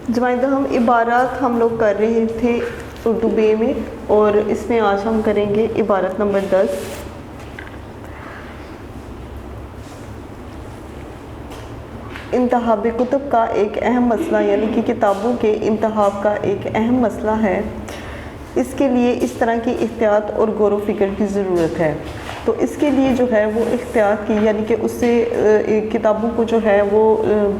جماعت ہم عبارات ہم لوگ کر رہے تھے اردو بے میں، اور اس میں آج ہم کریں گے عبارت نمبر 10۔ انتخاب کتب کا ایک اہم مسئلہ، یعنی کہ کتابوں کے انتخاب کا ایک اہم مسئلہ ہے، اس کے لیے اس طرح کی احتیاط اور غور و فکر کی ضرورت ہے۔ تو اس کے لیے جو ہے وہ احتیاط کی، یعنی کہ اس سے کتابوں کو جو ہے وہ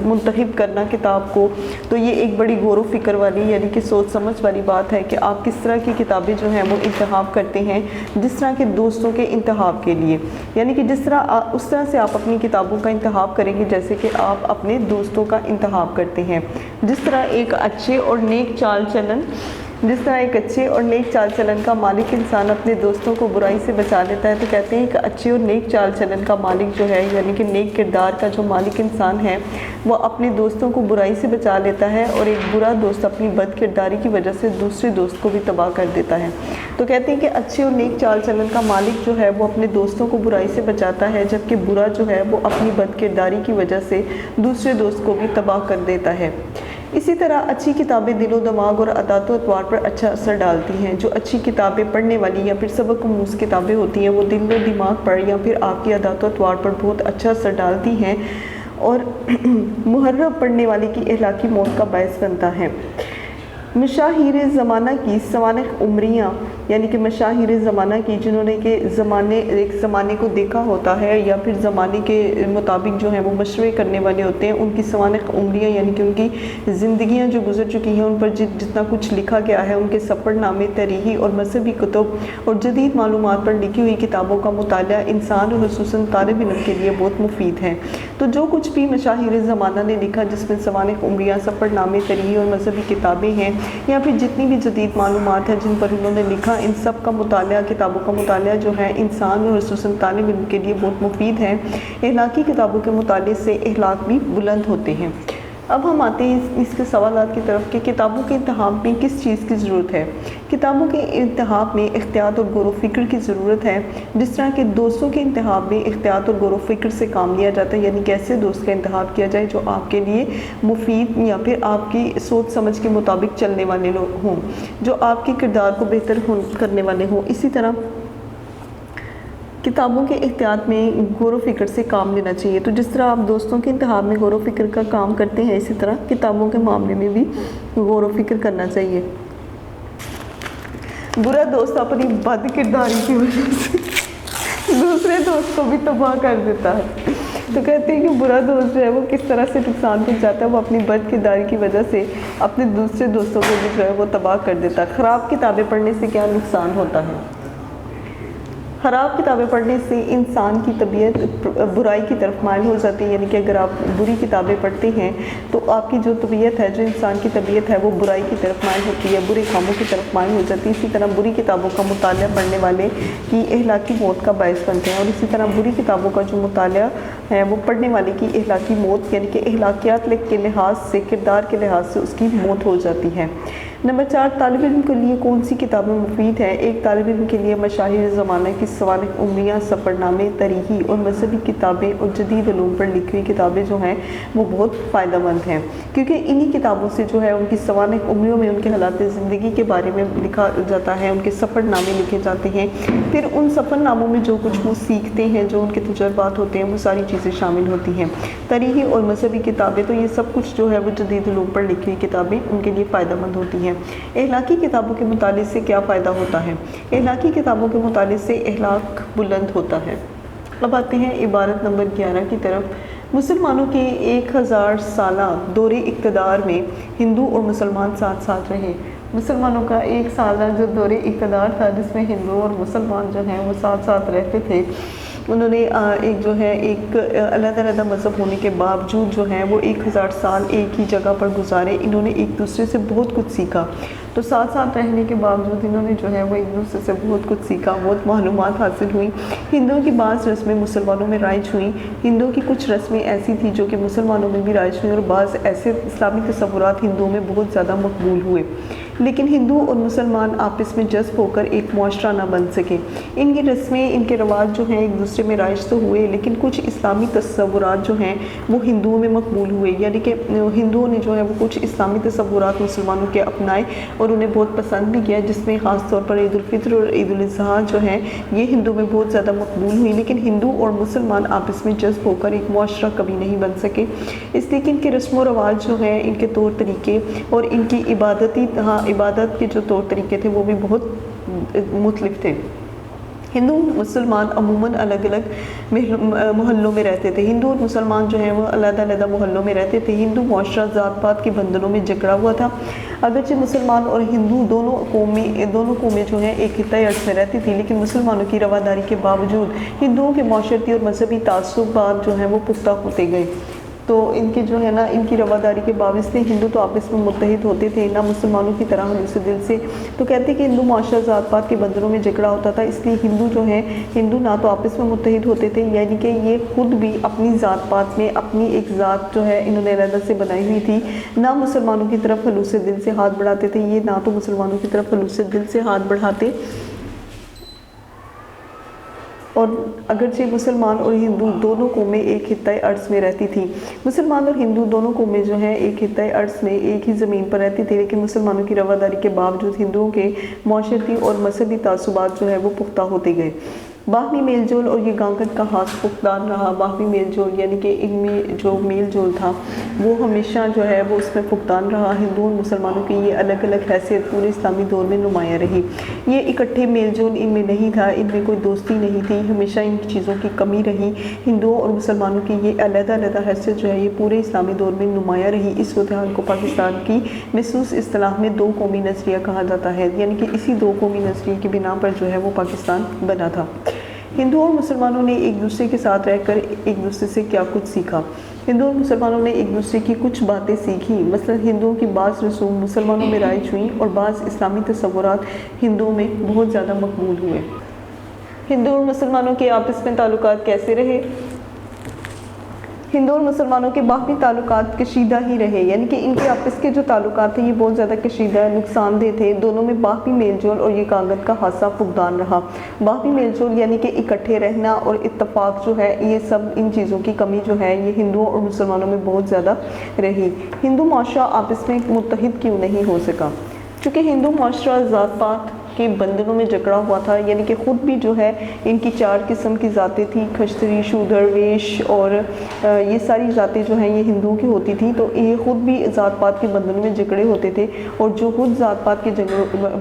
منتخب کرنا کتاب کو، تو یہ ایک بڑی غور و فکر والی یعنی کہ سوچ سمجھ والی بات ہے کہ آپ کس طرح کی کتابیں جو ہیں وہ انتخاب کرتے ہیں، جس طرح کے دوستوں کے انتخاب کے لیے، یعنی کہ اس طرح سے آپ اپنی کتابوں کا انتخاب کریں گے جیسے کہ آپ اپنے دوستوں کا انتخاب کرتے ہیں۔ جس طرح ایک اچھے اور نیک چال چلن کا مالک انسان اپنے دوستوں کو برائی سے بچا لیتا ہے، تو کہتے ہیں کہ اچھے اور نیک چال چلن کا مالک جو ہے، یعنی کہ نیک کردار کا جو مالک انسان ہے، وہ اپنے دوستوں کو برائی سے بچا لیتا ہے، اور ایک برا دوست اپنی بد کرداری کی وجہ سے دوسرے دوست کو بھی تباہ کر دیتا ہے۔ تو کہتے ہیں کہ اچھے اور نیک چال چلن کا مالک جو ہے وہ اپنے دوستوں کو برائی سے بچاتا ہے، جبکہ برا جو ہے وہ اپنی بد کرداری کی وجہ سے دوسرے دوست کو بھی تباہ کر دیتا ہے۔ اسی طرح اچھی کتابیں دل و دماغ اور عادات و اطوار پر اچھا اثر ڈالتی ہیں۔ جو اچھی کتابیں پڑھنے والی یا پھر سبق آموز کتابیں ہوتی ہیں، وہ دل و دماغ پر یا پھر آپ کی عادات و اطوار پر بہت اچھا اثر ڈالتی ہیں، اور محرب پڑھنے والے کی اخلاقی موت کا باعث بنتا ہے۔ مشاہیر زمانہ کی سوانح عمریاں، یعنی کہ مشاہیر زمانہ کی جنہوں نے کہ ایک زمانے کو دیکھا ہوتا ہے یا پھر زمانے کے مطابق جو ہیں وہ مشورے کرنے والے ہوتے ہیں، ان کی سوانح عمریاں یعنی کہ ان کی زندگیاں جو گزر چکی ہیں، ان پر جتنا کچھ لکھا گیا ہے، ان کے سفر نامے، تاریخی اور مذہبی کتب اور جدید معلومات پر لکھی ہوئی کتابوں کا مطالعہ انسان اور خصوصاً طالب علم کے لیے بہت مفید ہے۔ تو جو کچھ بھی مشاہیر زمانہ نے لکھا، جس میں سوانح عمریاں، سفر نامے، تاریخی اور مذہبی کتابیں ہیں، یا پھر جتنی بھی جدید معلومات ہیں جن پر انہوں نے لکھا، ان سب کا مطالعہ، کتابوں کا مطالعہ جو ہے انسان اور خصوصاً طالب علم کے لیے بہت مفید ہے۔ اخلاقی کتابوں کے مطالعے سے اخلاق بھی بلند ہوتے ہیں۔ اب ہم آتے ہیں اس کے سوالات کی طرف کہ کتابوں کے انتخاب میں کس چیز کی ضرورت ہے۔ کتابوں کے انتخاب میں احتیاط اور غور و فکر کی ضرورت ہے، جس طرح کہ دوستوں کے انتخاب میں احتیاط اور غور و فکر سے کام لیا جاتا ہے، یعنی کیسے دوست کا انتخاب کیا جائے جو آپ کے لیے مفید یا پھر آپ کی سوچ سمجھ کے مطابق چلنے والے لوگ ہوں، جو آپ کے کردار کو بہتر کرنے والے ہوں۔ اسی طرح کتابوں کے احتیاط میں غور و فکر سے کام لینا چاہیے۔ تو جس طرح آپ دوستوں کے انتخاب میں غور و فکر کا کام کرتے ہیں، اسی طرح کتابوں کے معاملے میں بھی غور و فکر کرنا چاہیے۔ برا دوست اپنی بد کرداری کی وجہ سے دوسرے دوست کو بھی تباہ کر دیتا ہے۔ تو کہتے ہیں کہ برا دوست جو ہے وہ کس طرح سے نقصان پہنچاتا ہے، وہ اپنی بد کرداری کی وجہ سے اپنے دوسرے دوستوں کو بھی جو ہے وہ تباہ کر دیتا ہے۔ خراب کتابیں پڑھنے سے کیا نقصان ہوتا ہے؟ خراب کتابیں پڑھنے سے انسان کی طبیعت برائی کی طرف مائل ہو جاتی ہے، یعنی کہ اگر آپ بری کتابیں پڑھتے ہیں تو آپ کی جو طبیعت ہے، جو انسان کی طبیعت ہے، وہ برائی کی طرف مائل ہوتی ہے، برے کاموں کی طرف مائل ہو جاتی ہے۔ اسی طرح بری کتابوں کا مطالعہ پڑھنے والے کی اخلاقی موت کا باعث بنتے ہیں، اور اسی طرح بری کتابوں کا جو مطالعہ ہے وہ پڑھنے والے کی اخلاقی موت، یعنی کہ اخلاقیات کے لحاظ سے، کردار کے لحاظ سے اس کی موت ہو جاتی ہے۔ نمبر 4، طالب علم کے لیے کون سی کتابیں مفید ہیں؟ ایک طالب علم کے لیے مشاہیر زمانہ کی سوانح عمریاں، سفر نامے، تاریخی اور مذہبی کتابیں اور جدید علوم پر لکھی ہوئی کتابیں جو ہیں وہ بہت فائدہ مند ہیں، کیونکہ انہی کتابوں سے جو ہے ان کی سوانح عمریوں میں ان کے حالات زندگی کے بارے میں لکھا جاتا ہے، ان کے سفر نامے لکھے جاتے ہیں، پھر ان سفر ناموں میں جو کچھ وہ سیکھتے ہیں، جو ان کے تجربات ہوتے ہیں، وہ ساری چیزیں شامل ہوتی ہیں۔ تاریخی اور مذہبی کتابیں، تو یہ سب کچھ جو ہے وہ جدید علوم پر لکھی ہوئی کتابیں ان کے لیے فائدہ مند ہوتی ہیں۔ اخلاقی کتابوں کے مطالعے سے کیا فائدہ ہوتا ہے؟ اخلاقی کتابوں کے مطالعے سے اخلاق بلند ہوتا ہے۔ اب آتے ہیں عبارت نمبر 11 کی طرف۔ مسلمانوں کے 1000 سالہ دور اقتدار میں ہندو اور مسلمان ساتھ ساتھ رہے۔ مسلمانوں کا 1 سالہ جو دور اقتدار تھا، جس میں ہندو اور مسلمان جو ہیں وہ ساتھ ساتھ رہتے تھے، انہوں نے ایک علیحدہ مذہب ہونے کے باوجود جو ہیں وہ 1000 سال ایک ہی جگہ پر گزارے۔ انہوں نے ایک دوسرے سے بہت کچھ سیکھا، تو ساتھ ساتھ رہنے کے باوجود انہوں نے جو ہے وہ ایک دوسرے سے بہت کچھ سیکھا، بہت معلومات حاصل ہوئیں۔ ہندوؤں کی بعض رسمیں مسلمانوں میں رائج ہوئیں، ہندوؤں کی کچھ رسمیں ایسی تھیں جو کہ مسلمانوں میں بھی رائج ہوئیں، اور بعض ایسے اسلامی تصورات ہندوؤں میں بہت زیادہ مقبول ہوئے۔ لیکن ہندو اور مسلمان آپس میں جذب ہو کر ایک معاشرہ نہ بن سکے۔ ان کی رسمیں، ان کے رواج جو ہیں ایک دوسرے میں رائج تو ہوئے، لیکن کچھ اسلامی تصورات جو ہیں وہ ہندوؤں میں مقبول ہوئے، یعنی کہ ہندوؤں نے جو ہے وہ کچھ اسلامی تصورات مسلمانوں کے اپنائے اور انہیں بہت پسند بھی کیا، جس میں خاص طور پر عید الفطر اور عید الاضحیٰ جو ہیں یہ ہندو میں بہت زیادہ مقبول ہوئی، لیکن ہندو اور مسلمان آپس میں جذب ہو کر ایک معاشرہ کبھی نہیں بن سکے، اس لیے کہ ان کے رسم و رواج جو ہیں، ان کے طور طریقے اور ان کی عبادت کے جو طور طریقے تھے وہ بھی بہت مختلف تھے۔ ہندو مسلمان عموماً الگ الگ محلوں میں رہتے تھے، ہندو اور مسلمان جو ہیں وہ علیحدہ علیحدہ محلوں میں رہتے تھے۔ ہندو معاشرہ ذات پات کے بندھنوں میں جکڑا ہوا تھا، اگرچہ مسلمان اور ہندو دونوں قومیں جو ہیں ایک خطۂ ارض میں رہتی تھی، لیکن مسلمانوں کی رواداری کے باوجود ہندوؤں کے معاشرتی اور مذہبی تعصبات جو ہیں وہ پختہ ہوتے گئے۔ تو ان کے جو ہے نا ان کی رواداری کے باعث سے ہندو تو آپس میں متحد ہوتے تھے، نہ مسلمانوں کی طرح خلوص دل سے، تو کہتے ہیں کہ ہندو معاشرہ ذات پات کے بندھنوں میں جکڑا ہوتا تھا، اس لیے ہندو نہ تو آپس میں متحد ہوتے تھے، یعنی کہ یہ خود بھی اپنی ذات پات میں اپنی ایک ذات جو ہے انہوں نے علیحدہ سے بنائی ہوئی تھی، نہ مسلمانوں کی طرف خلوص دل سے ہاتھ بڑھاتے تھے، یہ نہ تو مسلمانوں کی طرف خلوص دل سے ہاتھ بڑھاتے، اور اگرچہ مسلمان اور ہندو دونوں قومیں ایک خطۂ ارض میں رہتی تھیں، مسلمان اور ہندو دونوں قومیں جو ہیں ایک خطۂ ارض میں ایک ہی زمین پر رہتی تھی، لیکن مسلمانوں کی رواداری کے باوجود ہندوؤں کے معاشرتی اور مذہبی تعصبات جو ہے وہ پختہ ہوتے گئے۔ باہمی میل جول اور یہ گانگت کا خاص فقدان رہا۔ باہمی میل جول یعنی کہ ان میں جو میل جول تھا وہ ہمیشہ جو ہے وہ اس میں فقدان رہا۔ ہندو اور مسلمانوں کی یہ الگ الگ حیثیت پورے اسلامی دور میں نمایاں رہی۔ یہ اکٹھے میل جول ان میں نہیں تھا، ان میں کوئی دوستی نہیں تھی، ہمیشہ ان چیزوں کی کمی رہی۔ ہندوؤں اور مسلمانوں کی یہ علیحدہ علیحدہ حیثیت جو ہے یہ پورے اسلامی دور میں نمایاں رہی۔ اس صورتحال کو پاکستان کی محسوس اصطلاح میں دو قومی نظریہ کہا جاتا ہے، یعنی کہ اسی دو قومی نظریے کی بنا پر جو ہے وہ پاکستان بنا تھا۔ ہندو اور مسلمانوں نے ایک دوسرے کے ساتھ رہ کر ایک دوسرے سے کیا کچھ سیکھا۔ ہندو اور مسلمانوں نے ایک دوسرے کی کچھ باتیں سیکھی، مثلا ہندوؤں کی بعض رسوم مسلمانوں میں رائج ہوئیں اور بعض اسلامی تصورات ہندوؤں میں بہت زیادہ مقبول ہوئے۔ ہندو اور مسلمانوں کے آپس میں تعلقات کیسے رہے؟ ہندو اور مسلمانوں کے باہمی تعلقات کشیدہ ہی رہے، یعنی کہ ان کے آپس کے جو تعلقات تھے یہ بہت زیادہ کشیدہ نقصان دہ تھے۔ دونوں میں باہمی میل جول اور یہ کانگت کا خاصا فقدان رہا۔ باہمی میل جول یعنی کہ اکٹھے رہنا اور اتفاق جو ہے یہ سب ان چیزوں کی کمی جو ہے یہ ہندوؤں اور مسلمانوں میں بہت زیادہ رہی۔ ہندو معاشرہ آپس میں متحد کیوں نہیں ہو سکا؟ چونکہ ہندو معاشرہ ذات پات کے بندھنوں میں جکڑا ہوا تھا، یعنی کہ خود بھی جو ہے ان کی 4 قسم کی ذاتیں تھیں، کھشتری، شودر، ویش، اور یہ ساری ذاتیں جو ہیں یہ ہندوؤں کی ہوتی تھیں، تو یہ خود بھی ذات پات کے بندھنوں میں جکڑے ہوتے تھے، اور جو خود ذات پات کے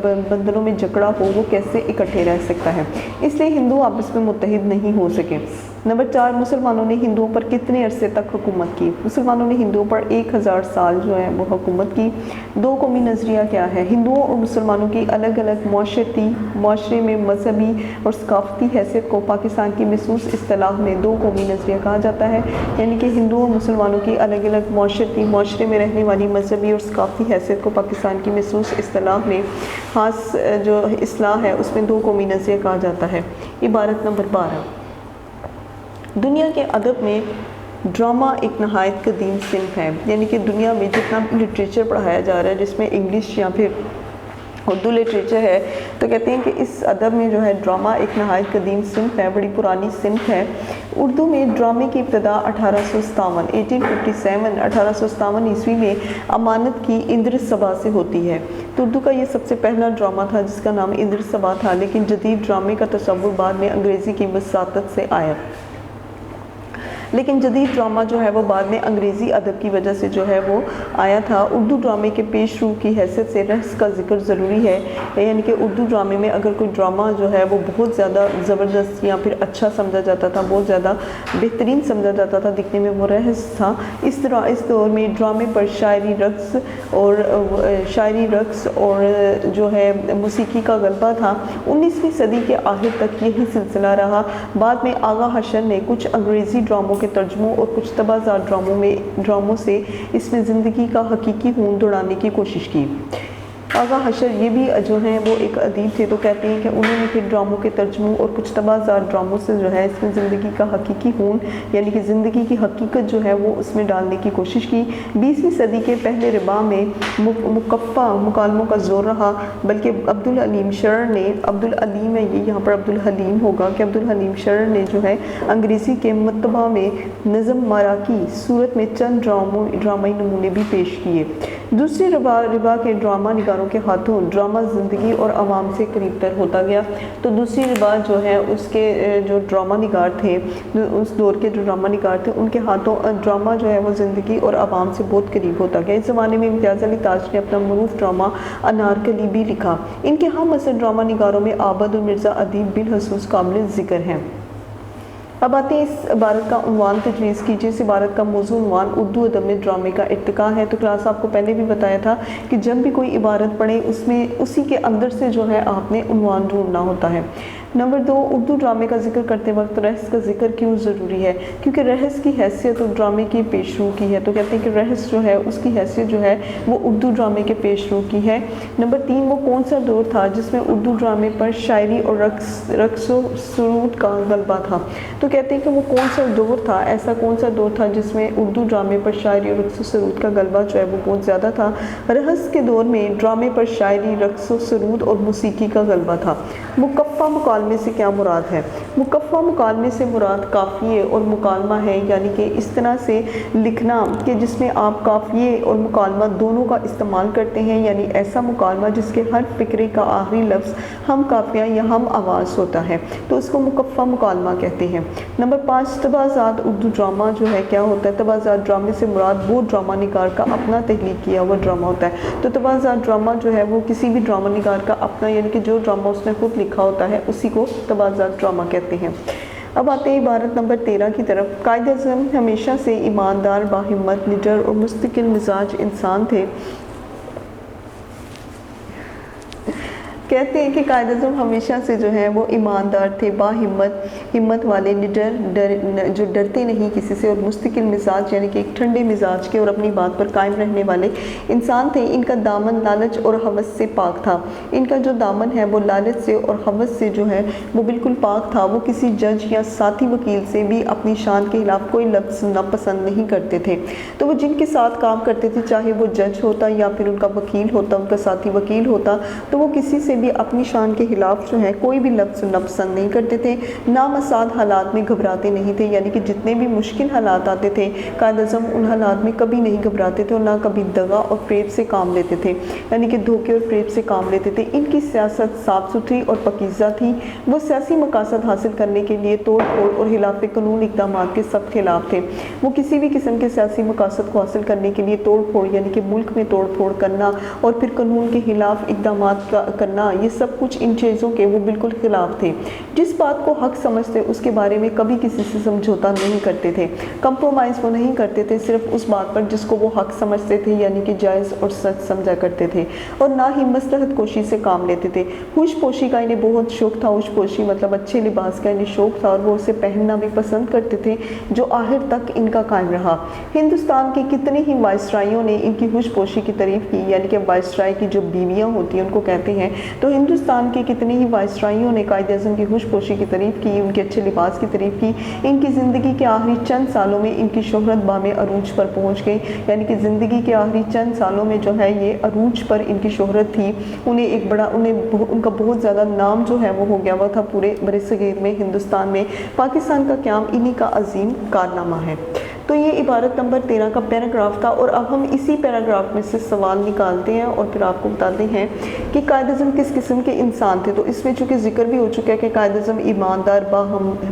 بندھنوں میں جکڑا ہو وہ کیسے اکٹھے رہ سکتا ہے، اس لیے ہندو آپس میں متحد نہیں ہو سکے۔ نمبر 4، مسلمانوں نے ہندوؤں پر کتنے عرصے تک حکومت کی؟ مسلمانوں نے ہندوؤں پر 1000 سال جو ہے وہ حکومت کی۔ دو قومی نظریہ کیا ہے؟ ہندوؤں اور مسلمانوں کی الگ الگ معاشرے میں مذہبی اور ثقافتی حیثیت کو پاکستان کی محسوس اصطلاح میں دو قومی نظریہ کہا جاتا ہے، یعنی کہ ہندوؤں اور مسلمانوں کی الگ الگ معاشرے میں رہنے والی مذہبی اور ثقافتی حیثیت کو پاکستان کی محسوس اصطلاح میں خاص جو اصطلاح ہے اس میں دو قومی نظریہ کہا جاتا ہے۔ عبارت نمبر 12، دنیا کے ادب میں ڈرامہ ایک نہایت قدیم صنف ہے، یعنی کہ دنیا میں جتنا لٹریچر پڑھایا جا رہا ہے جس میں انگلش یا پھر اردو لٹریچر ہے، تو کہتے ہیں کہ اس ادب میں جو ہے ڈرامہ ایک نہایت قدیم صنف ہے، بڑی پرانی صنف ہے۔ اردو میں ڈرامے کی ابتدا 1857 عیسوی میں امانت کی اندر صبا سے ہوتی ہے۔ تو اردو کا یہ سب سے پہلا ڈرامہ تھا جس کا نام اندر صبا تھا، لیکن جدید ڈرامے کا تصور بعد میں انگریزی کی وساطت سے آیا۔ لیکن جدید ڈرامہ جو ہے وہ بعد میں انگریزی ادب کی وجہ سے جو ہے وہ آیا تھا۔ اردو ڈرامے کے پیش رو کی حیثیت سے رقص کا ذکر ضروری ہے، یعنی کہ اردو ڈرامے میں اگر کوئی ڈرامہ جو ہے وہ بہت زیادہ زبردست یا پھر اچھا سمجھا جاتا تھا، بہت زیادہ بہترین سمجھا جاتا تھا، دکھنے میں وہ رقص تھا۔ اس دور میں ڈرامے پر شاعری رقص اور جو ہے موسیقی کا غلبہ تھا۔ 19ویں صدی کے آخر تک یہی سلسلہ رہا۔ بعد میں آغا حشر نے کچھ انگریزی ڈراموں کے ترجموں اور کچھ تبازات ڈراموں سے اس میں زندگی کا حقیقی خون دوڑانے کی کوشش کی۔ آغا حشر یہ بھی جو ہیں وہ ایک ادیب تھے، تو کہتے ہیں کہ انہوں نے پھر ڈراموں کے ترجموں اور کچھ تباہزار ڈراموں سے جو ہے اس میں زندگی کا حقیقی خون یعنی کہ زندگی کی حقیقت جو ہے وہ اس میں ڈالنے کی کوشش کی۔ 20ویں صدی کے پہلے ربا میں مکفّہ مکالموں کا زور رہا، بلکہ عبدالحلیم شرر نے، عبدالعلیم ہے یہ یہاں پر عبدالحلیم ہوگا کہ عبدالحلیم شرر نے جو ہے انگریزی کے مطبع میں نظم مارا کی صورت میں چند ڈرامائی نمونے بھی پیش کیے۔ دوسری ربا کے ڈرامہ نگاروں کے ہاتھوں ڈرامہ زندگی اور عوام سے قریب تر ہوتا گیا۔ تو دوسری ربا جو ہے اس کے جو ڈرامہ نگار تھے، اس دور کے جو ڈرامہ نگار تھے، ان کے ہاتھوں ڈرامہ جو ہے وہ زندگی اور عوام سے بہت قریب ہوتا گیا۔ اس زمانے میں امتیاز علی تاج نے اپنا معروف ڈرامہ انارکلی بھی لکھا۔ ان کے ہم عصر ڈرامہ نگاروں میں عابد اور مرزا ادیب بالخصوص قابل ذکر ہیں۔ اب آتے ہیں اس عبارت کا عنوان تجویز کیجیے۔ اس عبارت کا موضوع عنوان اردو ادب میں ڈرامے کا ارتقاء ہے۔ تو کلاس آپ کو پہلے بھی بتایا تھا کہ جب بھی کوئی عبارت پڑھیں اس میں اسی کے اندر سے جو ہے آپ نے عنوان ڈھونڈنا ہوتا ہے۔ نمبر 2، اردو ڈرامے کا ذکر کرتے وقت رہس کا ذکر کیوں ضروری ہے؟ کیونکہ رہس کی حیثیت اور ڈرامے کی پیش رو کی ہے۔ تو کہتے ہیں کہ رہس جو ہے اس کی حیثیت جو ہے وہ اردو ڈرامے کے پیش رو کی ہے۔ نمبر 3، وہ کون سا دور تھا جس میں اردو ڈرامے پر شاعری اور رقص و سرود کا غلبہ تھا؟ تو کہتے ہیں کہ وہ کون سا دور تھا، ایسا کون سا دور تھا جس میں اردو ڈرامے پر شاعری اور رقص و سرود کا غلبہ جو ہے وہ بہت زیادہ تھا؟ رہس کے دور میں ڈرامے پر شاعری، رقص و سرود اور موسیقی کا غلبہ تھا۔ مکفّہ مکالمے سے کیا مراد ہے؟ مکفّہ مکالمے سے مراد قافیے اور مکالمہ ہے، یعنی کہ اس طرح سے لکھنا کہ جس میں آپ قافیے اور مکالمہ دونوں کا استعمال کرتے ہیں، یعنی ایسا مکالمہ جس کے ہر فقرے کا آخری لفظ ہم قافیہ یا ہم آواز ہوتا ہے، تو اس کو مکفّہ مکالمہ کہتے ہیں۔ نمبر 5، تباہزاد اردو ڈرامہ جو ہے کیا ہوتا ہے؟ تباہزاد ڈرامے سے مراد وہ ڈرامہ نگار کا اپنا تخلیق کیا ہوا ڈرامہ ہوتا ہے۔ تو تباہزاد ڈرامہ جو ہے وہ کسی بھی ڈرامہ نگار کا اپنا، یعنی کہ جو ڈرامہ اس نے خود لکھا ہوتا ہے اسی کو تباہزاد ڈرامہ کہتے ہیں۔ اب آتے ہیں عبارت نمبر 13 کی طرف۔ قائد اعظم ہمیشہ سے ایماندار، باہمت، نڈر اور مستقل مزاج انسان تھے۔ کہتے ہیں کہ قائد اعظم ہمیشہ سے جو ہے وہ ایماندار تھے، باہمت، ہمت والے، نڈر جو ڈرتے نہیں کسی سے، اور مستقل مزاج یعنی کہ ایک ٹھنڈے مزاج کے اور اپنی بات پر قائم رہنے والے انسان تھے۔ ان کا دامن لالچ اور ہوس سے پاک تھا۔ ان کا جو دامن ہے وہ لالچ سے اور ہوس سے جو ہے وہ بالکل پاک تھا۔ وہ کسی جج یا ساتھی وکیل سے بھی اپنی شان کے خلاف کوئی لفظ ناپسند نہیں کرتے تھے۔ تو وہ جن کے ساتھ کام کرتے تھے، چاہے وہ جج ہوتا یا پھر ان کا وکیل ہوتا، ان کا ساتھی وکیل ہوتا، تو وہ کسی سے بھی اپنی شان کے خلاف جو ہے کوئی بھی لفظ ناپسند نہیں کرتے تھے۔ نامساعد حالات میں گھبراتے نہیں تھے، یعنی کہ جتنے بھی مشکل حالات آتے تھے قائد اعظم ان حالات میں کبھی نہیں گھبراتے تھے اور نہ کبھی دغا اور فریب سے کام لیتے تھے، یعنی کہ دھوکے اور فریب سے کام لیتے تھے۔ ان کی سیاست صاف ستھری اور پاکیزہ تھی۔ وہ سیاسی مقاصد حاصل کرنے کے لیے توڑ پھوڑ اور خلاف قانون اقدامات کے سخت خلاف تھے۔ وہ کسی بھی قسم کے سیاسی مقاصد کو حاصل کرنے کے لیے توڑ پھوڑ یعنی کہ ملک میں توڑ پھوڑ کرنا اور پھر قانون کے خلاف اقدامات کرنا، یہ سب کچھ ان چیزوں کے وہ بالکل خلاف تھے۔ جس بات کو حق سمجھتے اس کے بارے میں کبھی کسی سے سمجھوتا نہیں کرتے تھے، کمپرومائز وہ نہیں کرتے تھے، صرف اس بات پر جس کو وہ حق سمجھتے تھے یعنی کہ جائز اور سچ سمجھا کرتے تھے، اور نہ ہی مصلحت کوشی سے کام لیتے تھے۔ ہوش پوشی کا انہیں بہت شوق تھا۔ ہوش پوشی مطلب اچھے لباس کا انہیں شوق تھا اور وہ اسے پہننا بھی پسند کرتے تھے، جو آخر تک ان کا قائم رہا۔ ہندوستان کے کتنے ہی وائسرائیوں نے ان کی ہوش پوشی کی تعریف کی، یعنی کہ وائسرائے کی جو بیویاں ہوتی ہیں ان کو کہتے ہیں، تو ہندوستان کے کتنے ہی وائسرائیوں نے قائد اعظم کی ہوش پوشی کی تعریف کی، ان کے اچھے لباس کی تعریف کی۔ ان کی زندگی کے آخری چند سالوں میں ان کی شہرت بام عروج پر پہنچ گئی، یعنی کہ زندگی کے آخری چند سالوں میں جو ہے یہ عروج پر ان کی شہرت تھی۔ ان کا بہت زیادہ نام جو ہے وہ ہو گیا ہوا تھا پورے برصغیر میں، ہندوستان میں۔ پاکستان کا قیام انہی کا عظیم کارنامہ ہے۔ تو یہ عبارت نمبر 13 کا پیراگراف تھا، اور اب ہم اسی پیراگراف میں سے سوال نکالتے ہیں اور پھر آپ کو بتاتے ہیں کہ قائد اعظم کس قسم کے انسان تھے۔ تو اس میں چونکہ ذکر بھی ہو چکا ہے کہ قائد اعظم ایماندار،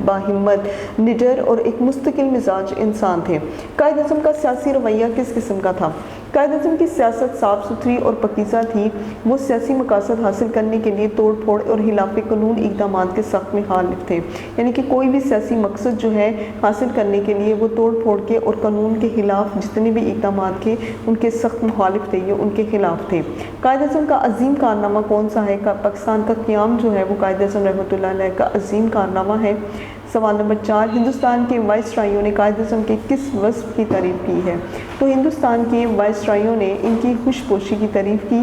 باہمت، نڈر اور ایک مستقل مزاج انسان تھے۔ قائد اعظم کا سیاسی رویہ کس قسم کا تھا؟ قائد اعظم کی سیاست صاف ستھری اور پاکیزہ تھی۔ وہ سیاسی مقاصد حاصل کرنے کے لیے توڑ پھوڑ اور خلاف قانون اقدامات کے سخت مخالف تھے، یعنی کہ کوئی بھی سیاسی مقصد جو ہے حاصل کرنے کے لیے وہ توڑ پھوڑ کے اور قانون کے خلاف جتنے بھی اقدامات کے ان کے سخت مخالف تھے، یہ ان کے خلاف تھے۔ قائد اعظم کا عظیم کارنامہ کون سا ہے؟ پاکستان کا قیام جو ہے وہ قائد اعظم رحمۃ اللہ علیہ کا عظیم کارنامہ ہے۔ سوال نمبر 4، ہندوستان کے وائسرائیوں نے قائد اعظم کے کس وصف کی تعریف کی ہے؟ تو ہندوستان کے وائسرائیوں نے ان کی ہوش پوشی کی تعریف کی،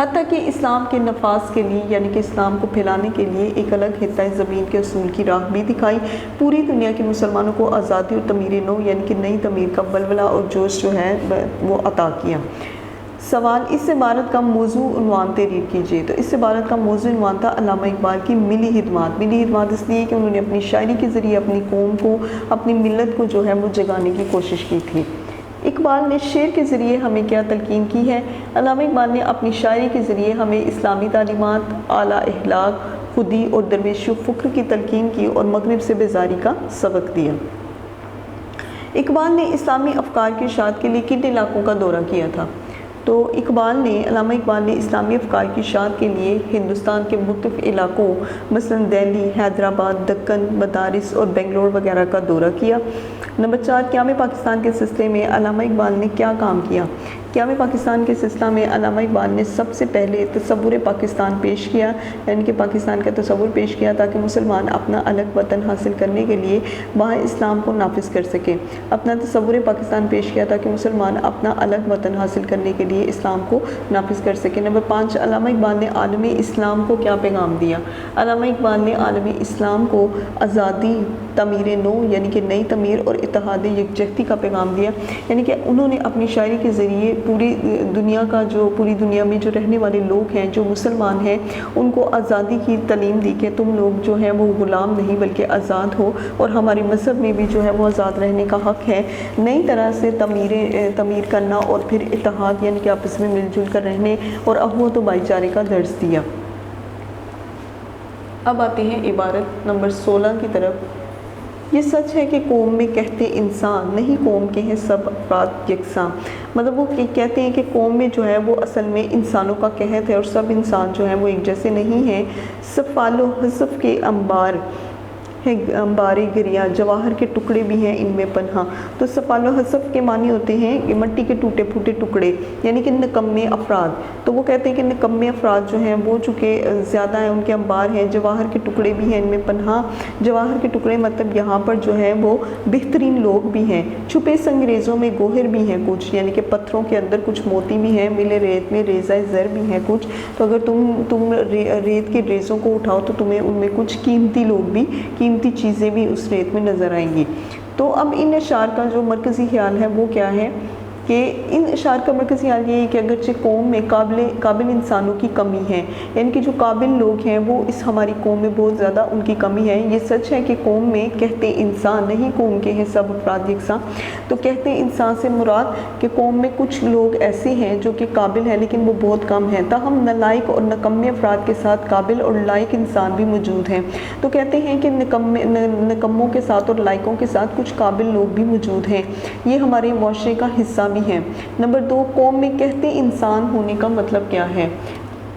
حتیٰ کہ اسلام کے نفاذ کے لیے یعنی کہ اسلام کو پھیلانے کے لیے ایک الگ خطہ زمین کے اصول کی راہ بھی دکھائی، پوری دنیا کے مسلمانوں کو آزادی اور تعمیر نو یعنی کہ نئی تعمیر کا بلبلہ اور جوش جو ہے وہ عطا کیا۔ سوال، اس عبارت کا موضوع عنوان تحریر کیجیے۔ تو اس عبارت کا موضوع عنوان تھا علامہ اقبال کی ملی خدمات۔ ملی خدمات اس لیے کہ انہوں نے اپنی شاعری کے ذریعے اپنی قوم کو، اپنی ملت کو جو ہے وہ جگانے کی کوشش کی تھی۔ اقبال نے شعر کے ذریعے ہمیں کیا تلقین کی ہے؟ علامہ اقبال نے اپنی شاعری کے ذریعے ہمیں اسلامی تعلیمات، اعلیٰ اخلاق، خودی اور درویش و فکر کی تلقین کی اور مغرب سے بیزاری کا سبق دیا۔ اقبال نے اسلامی افکار کی اشاعت کے لیے کن علاقوں کا دورہ کیا تھا؟ تو علامہ اقبال نے اسلامی افکار کی اشاعت کے لیے ہندوستان کے مختلف علاقوں مثلاً دہلی، حیدرآباد، دکن، مدارس اور بنگلور وغیرہ کا دورہ کیا۔ نمبر 4، قیام پاکستان کے سلسلے میں علامہ اقبال نے کیا کام کیا؟ قیام پاکستان کے سلسلہ میں علامہ اقبال نے سب سے پہلے تصور پاکستان پیش کیا، یعنی کہ پاکستان کا تصور پیش کیا تاکہ مسلمان اپنا الگ وطن حاصل کرنے کے لیے وہاں اسلام کو نافذ کر سکیں۔ اپنا تصور پاکستان پیش کیا تاکہ مسلمان اپنا الگ وطن حاصل کرنے کے لیے اسلام کو نافذ کر سکیں۔ نمبر 5، علامہ اقبال نے عالم اسلام کو کیا پیغام دیا؟ علامہ اقبال نے عالم اسلام کو آزادی، تعمیر نو یعنی کہ نئی تعمیر اور اتحاد یکجہتی کا پیغام دیا، یعنی کہ انہوں نے اپنی شاعری کے ذریعے پوری دنیا میں جو رہنے والے لوگ ہیں، جو مسلمان ہیں، ان کو آزادی کی تعلیم دی کہ تم لوگ جو ہیں وہ غلام نہیں بلکہ آزاد ہو، اور ہمارے مذہب میں بھی جو ہے وہ آزاد رہنے کا حق ہے، نئی طرح سے تعمیر کرنا اور پھر اتحاد یعنی کہ آپس میں مل جل کر رہنے اور اخوت و بھائی چارے کا درس دیا۔ اب آتے ہیں عبارت نمبر 16 کی طرف۔ یہ سچ ہے کہ قوم میں کہتے انسان نہیں، قوم کے ہیں سب افراد یکساں۔ مطلب وہ کہتے ہیں کہ قوم میں جو ہے وہ اصل میں انسانوں کا قحط ہے اور سب انسان جو ہیں وہ ایک جیسے نہیں ہیں۔ سفال و حذف کے انبار ہے، انبارِ گریہ، جواہر کے ٹکڑے بھی ہیں ان میں پنہاں۔ تو سفال و حذف کے معنی ہوتے ہیں کہ مٹی کے ٹوٹے پھوٹے ٹکڑے، یعنی کہ نکمے افراد۔ تو وہ کہتے ہیں کہ نکمے افراد جو ہیں وہ چونکہ زیادہ ہیں، ان کے انبار ہیں، جواہر کے ٹکڑے بھی ہیں ان میں پنہاں۔ جواہر کے ٹکڑے مطلب یہاں پر جو ہے وہ بہترین لوگ بھی ہیں۔ چھپے سنگریزوں میں گوہر بھی ہیں کچھ، یعنی کہ پتھروں کے اندر کچھ موتی بھی ہیں، ملے ریت میں ریزہ زر بھی ہیں کچھ۔ تو اگر تم ریت کے ریزوں کو اٹھاؤ تو تمہیں ان میں کچھ قیمتی لوگ بھی، قیمتی چیزیں بھی اس ریت میں نظر آئیں گی۔ تو اب ان اشعار کا جو مرکزی خیال ہے وہ کیا ہے کہ ان اشعار کا مرکزی خیال یہ ہے کہ اگرچہ قوم میں قابل انسانوں کی کمی ہے، یعنی کہ جو قابل لوگ ہیں وہ اس ہماری قوم میں بہت زیادہ ان کی کمی ہے۔ یہ سچ ہے کہ قوم میں کہتے انسان نہیں، قوم کے ہیں سب افراد یکساں۔ تو کہتے انسان سے مراد کہ قوم میں کچھ لوگ ایسے ہیں جو کہ قابل ہیں لیکن وہ بہت کم ہیں، تاہم نالائق اور نکمے افراد کے ساتھ قابل اور لائق انسان بھی موجود ہیں۔ تو کہتے ہیں کہ نکموں کے ساتھ اور لائقوں کے ساتھ کچھ قابل لوگ بھی موجود ہیں، یہ ہمارے معاشرے کا حصہ بھی ہیں۔ نمبر 2، قوم میں کہتے انسان ہونے کا مطلب کیا ہے؟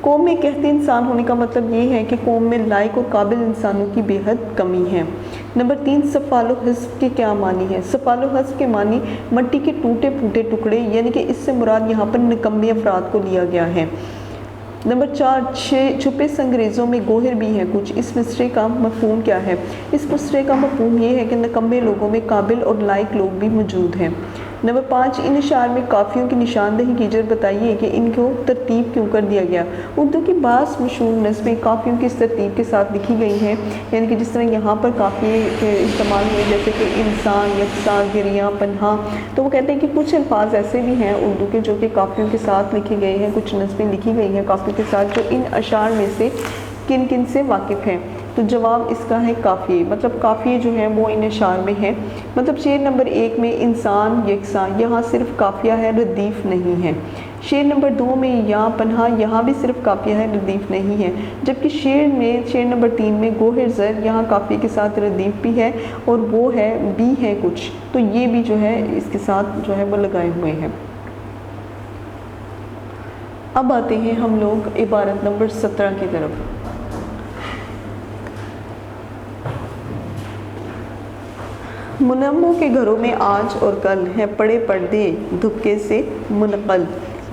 قوم میں کہتے انسان ہونے کا مطلب یہ ہے کہ قوم میں لائق اور قابل انسانوں کی بے حد کمی ہے۔ نمبر 3، سفال و حذف کے کیا معنی ہے؟ سفال و حذف کے معنی مٹی کے ٹوٹے پھوٹے ٹکڑے، یعنی کہ اس سے مراد یہاں پر نکمے افراد کو لیا گیا ہے۔ نمبر 4، چھپے سنگریزوں میں گوہر بھی ہیں کچھ، اس مصرعے کا مفہوم کیا ہے؟ اس مصرعے کا مفہوم یہ ہے کہ نکمے لوگوں میں قابل اور لائق لوگ بھی موجود ہیں۔ نمبر 5، ان اشعار میں قافیوں کی نشاندہی کیجیے اور بتائیے کہ ان کو ترتیب کیوں کر دیا گیا۔ اردو کی بعض مشہور نظمیں قافیوں کی اس ترتیب کے ساتھ لکھی گئی ہیں، یعنی کہ جس طرح یہاں پر قافیے کے استعمال ہوئے جیسے کہ انسان، یکساں، گریہ، پنہاں۔ تو وہ کہتے ہیں کہ کچھ الفاظ ایسے بھی ہیں اردو کے جو کہ قافیوں کے ساتھ لکھے گئے ہیں، کچھ نظمیں لکھی گئی ہیں قافیوں کے ساتھ، جو ان اشعار میں سے کن کن سے واقف ہیں؟ تو جواب اس کا ہے قافیے، مطلب قافیے جو ہیں وہ ان اشعار میں ہیں۔ مطلب شعر نمبر 1 میں انسان یکساں، یہاں صرف قافیہ ہے، ردیف نہیں ہے۔ شعر نمبر 2 میں یا پنہا، یہاں بھی صرف قافیہ ہے، ردیف نہیں ہے۔ جبکہ شعر نمبر 3 میں گوہر زر، یہاں قافیے کے ساتھ ردیف بھی ہے اور وہ ہے بھی ہے کچھ، تو یہ بھی جو ہے اس کے ساتھ جو ہے وہ لگائے ہوئے ہیں۔ اب آتے ہیں ہم لوگ عبارت نمبر 17 کی طرف۔ منموں کے گھروں میں آج اور کل ہیں پڑے پردے دھبکے سے منقل،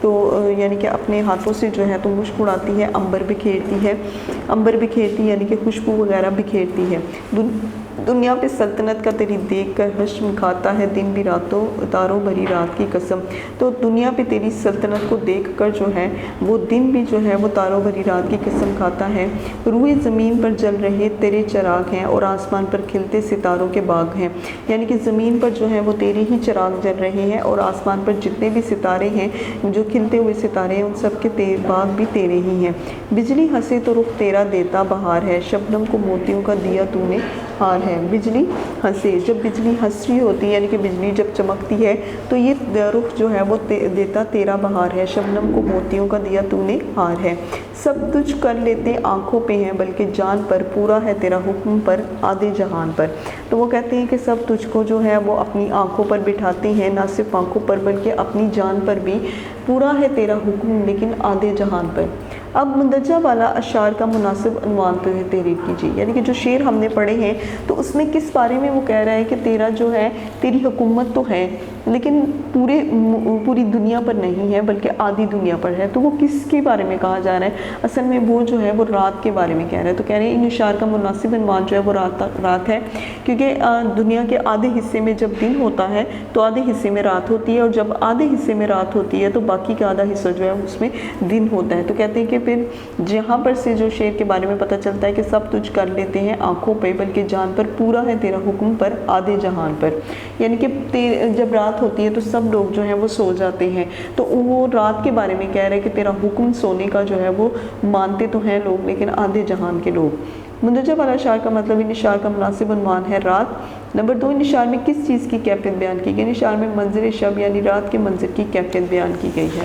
تو یعنی کہ اپنے ہاتھوں سے جو ہے تو مشک اڑاتی ہے، عنبر بکھیرتی ہے، عنبر بکھیرتی یعنی کہ خوشبو وغیرہ بکھیرتی ہے۔ دنیا پہ سلطنت کا تیری دیکھ کر حشم کھاتا ہے دن بھی راتوں تاروں بھری رات کی قسم۔ تو دنیا پہ تیری سلطنت کو دیکھ کر جو ہے وہ دن بھی جو ہے وہ تاروں بھری رات کی قسم کھاتا ہے۔ روئے زمین پر جل رہے تیرے چراغ ہیں اور آسمان پر کھلتے ستاروں کے باغ ہیں، یعنی کہ زمین پر جو ہے وہ تیرے ہی چراغ جل رہے ہیں اور آسمان پر جتنے بھی ستارے ہیں، جو کھلتے ہوئے ستارے ہیں، ان سب کے باغ بھی تیرے ہی ہیں۔ بجلی ہنسے تو رخ تیرا دیتا بہار ہے، شبنم کو موتیوں کا دیا تو نے ہار ہے۔ بجلی ہنسے، جب بجلی ہنس رہی ہوتی ہے یعنی کہ بجلی جب چمکتی ہے تو یہ رخ جو ہے وہ دیتا تیرا بہار ہے، شبنم کو موتیوں کا دیا تو نے ہار ہے۔ سب تجھ کر لیتے آنکھوں پہ ہیں بلکہ جان پر، پورا ہے تیرا حکم پر آدھے جہان پر۔ تو وہ کہتے ہیں کہ سب تجھ کو جو ہے وہ اپنی آنکھوں پر بٹھاتے ہیں، نہ صرف آنکھوں پر بلکہ اپنی جان پر بھی، پورا ہے تیرا حکم لیکن آدھے جہان پر۔ اب مندرجہ والا اشعار کا مناسب عنوان تحریر کیجیے، یعنی کہ جو شعر ہم نے پڑھے ہیں تو اس میں کس بارے میں وہ کہہ رہا ہے کہ تیرا جو ہے تیری حکومت تو ہے لیکن پوری دنیا پر نہیں ہے بلکہ آدھی دنیا پر ہے۔ تو وہ کس کے بارے میں کہا جا رہا ہے؟ اصل میں وہ جو ہے وہ رات کے بارے میں کہہ رہا ہے۔ تو کہہ رہے ہیں ان اشعار کا مناسب عنوان جو ہے وہ رات ہے، کیونکہ دنیا کے آدھے حصے میں جب دن ہوتا ہے تو آدھے حصے میں رات ہوتی ہے، اور جب آدھے حصے میں رات ہوتی ہے تو باقی کا آدھا حصہ جو ہے اس میں دن ہوتا ہے۔ تو کہتے ہیں کہ پھر جہاں پر سے جو شعر کے بارے میں پتہ چلتا ہے کہ سب تجھ کر لیتے ہیں آنکھوں پہ بلکہ جان پر، پورا ہے تیرا حکم پر آدھے جہان پر، یعنی کہ جب رات ہوتی ہے تو سب لوگ جو ہیں وہ سو جاتے ہیں، تو وہ رات کے بارے میں کہہ رہے ہیں کہ تیرا حکم سونے کا جو ہے وہ مانتے تو ہیں لوگ لیکن آدھے جہان کے لوگ۔ مندرجہ والا اشعار کا مطلب ان اشعار کا مناسب عنوان ہے رات۔ نمبر 2، ان اشعار میں کس چیز کی کیفیت بیان کی گئی؟ ان اشعار میں منظر شب یعنی رات کے منظر کی کیفیت بیان کی گئی ہے۔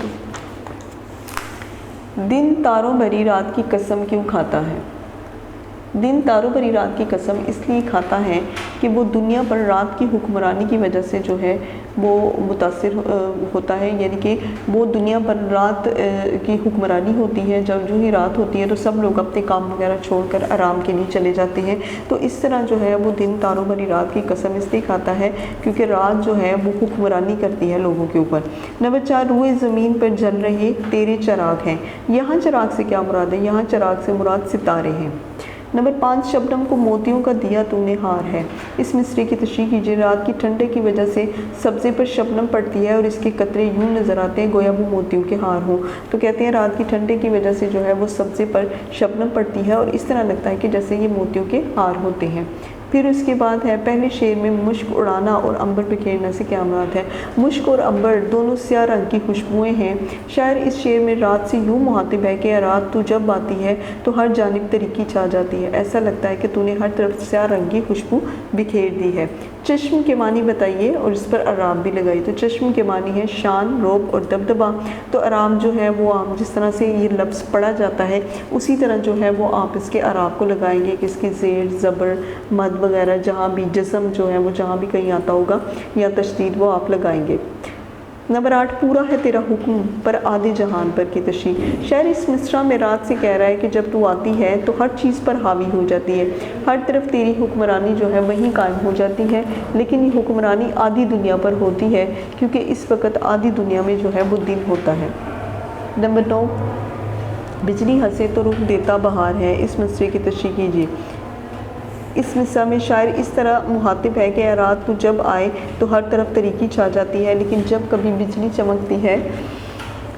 دن تاروں بھری رات کی قسم کیوں کھاتا ہے؟ دن تاروں بھری رات کی قسم اس لیے کھاتا ہے کہ وہ دنیا پر رات کی حکمرانی کی وجہ سے جو ہے وہ متاثر ہوتا ہے، یعنی کہ وہ دنیا پر رات کی حکمرانی ہوتی ہے، جب جو ہی رات ہوتی ہے تو سب لوگ اپنے کام وغیرہ چھوڑ کر آرام کے لیے چلے جاتے ہیں۔ تو اس طرح جو ہے وہ دن تاروں بھری رات کی قسم اس لیے کھاتا ہے کیونکہ رات جو ہے وہ حکمرانی کرتی ہے لوگوں کے اوپر۔ نمبر 4، روئے زمین پر جل رہے تیرے چراغ ہیں۔ یہاں چراغ سے کیا مراد ہے؟ یہاں چراغ سے مراد ستارے ہیں۔ نمبر 5، شبنم کو موتیوں کا دیا تو نے ہار ہے۔ اس مصرعے کی تشریح کیجیے۔ رات کی ٹھنڈے کی وجہ سے سبزے پر شبنم پڑتی ہے اور اس کے قطرے یوں نظر آتے ہیں گویا وہ موتیوں کے ہار ہوں۔ تو کہتے ہیں رات کی ٹھنڈے کی وجہ سے جو ہے وہ سبزے پر شبنم پڑتی ہے اور اس طرح لگتا ہے کہ جیسے یہ موتیوں کے ہار ہوتے ہیں۔ پھر اس کے بعد ہے پہلے شعر میں مشک اڑانا اور عنبر بکھیرنا سے کیا مراد ہے؟ مشک اور عنبر دونوں سیاہ رنگ کی خوشبوئیں ہیں۔ شاعر اس شعر میں رات سے یوں مخاطب ہے کہ رات تو جب آتی ہے تو ہر جانب تاریکی چھا جاتی ہے، ایسا لگتا ہے کہ تو نے ہر طرف سیاہ رنگ کی خوشبو بکھیر دی ہے۔ چشم کے معنی بتائیے اور اس پر اعراب بھی لگائی۔ تو چشم کے معنی ہے شان، روب اور دبدبہ۔ تو اعراب جو ہے وہ عام جس طرح سے یہ لفظ پڑھا جاتا ہے اسی طرح جو ہے وہ آپ اس کے اعراب کو لگائیں گے کہ اس کی زیر، زبر، مد وغیرہ جہاں بھی جسم جو ہے وہ جہاں بھی کہیں آتا ہوگا یا تشدید وہ آپ لگائیں گے۔ نمبر 8، پورا ہے تیرا حکم پر آدھے جہان پر کی تشریح۔ شاعر اس مصرع میں رات سے کہہ رہا ہے کہ جب تو آتی ہے تو ہر چیز پر حاوی ہو جاتی ہے، ہر طرف تیری حکمرانی جو ہے وہیں قائم ہو جاتی ہے، لیکن یہ حکمرانی آدھی دنیا پر ہوتی ہے کیونکہ اس وقت آدھی دنیا میں جو ہے وہ دن ہوتا ہے۔ نمبر 9، بجلی ہنسے تو رخ دیتا بہار ہے۔ اس مصرعے کی تشریح کیجیے۔ اس مصرع میں شاعر اس طرح مخاطب ہے کہ رات کو جب آئے تو ہر طرف تاریکی چھا جاتی ہے، لیکن جب کبھی بجلی چمکتی ہے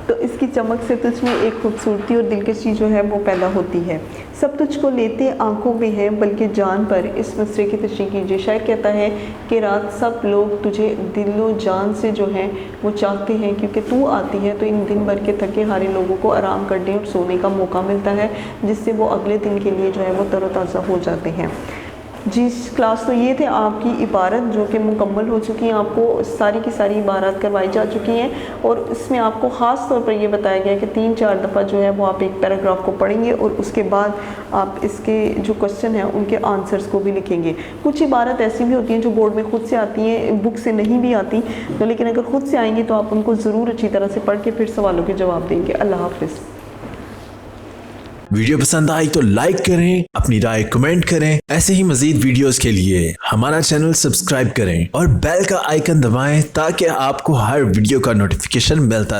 تو اس کی چمک سے تجھ میں ایک خوبصورتی اور دلکشی جو ہے وہ پیدا ہوتی ہے۔ سب تجھ کو لیتے آنکھوں میں ہیں بلکہ جان پر۔ اس مصرعے کی تشریح کیجیے۔ شاعر کہتا ہے کہ رات سب لوگ تجھے دل و جان سے جو ہیں وہ چاہتے ہیں کیونکہ تو آتی ہے تو ان دن بھر کے تھکے ہارے لوگوں کو آرام کرنے اور سونے کا موقع ملتا ہے، جس سے وہ اگلے دن کے لیے جو ہے وہ تر و تازہ ہو جاتے ہیں۔ جی کلاس تو یہ تھے آپ کی عبارت جو کہ مکمل ہو چکی ہیں، آپ کو ساری کی ساری عبارات کروائی جا چکی ہیں اور اس میں آپ کو خاص طور پر یہ بتایا گیا کہ 3-4 دفعہ جو ہے وہ آپ ایک پیراگراف کو پڑھیں گے اور اس کے بعد آپ اس کے جو کوشچن ہیں ان کے آنسرز کو بھی لکھیں گے۔ کچھ عبارت ایسی بھی ہوتی ہیں جو بورڈ میں خود سے آتی ہیں، بک سے نہیں بھی آتی، لیکن اگر خود سے آئیں گی تو آپ ان کو ضرور اچھی طرح سے پڑھ کے پھر سوالوں کے جواب دیں گے۔ اللہ حافظ۔ ویڈیو پسند آئی تو لائک کریں، اپنی رائے کمنٹ کریں، ایسے ہی مزید ویڈیوز کے لیے ہمارا چینل سبسکرائب کریں اور بیل کا آئیکن دبائیں تاکہ آپ کو ہر ویڈیو کا نوٹیفیکیشن ملتا رہے۔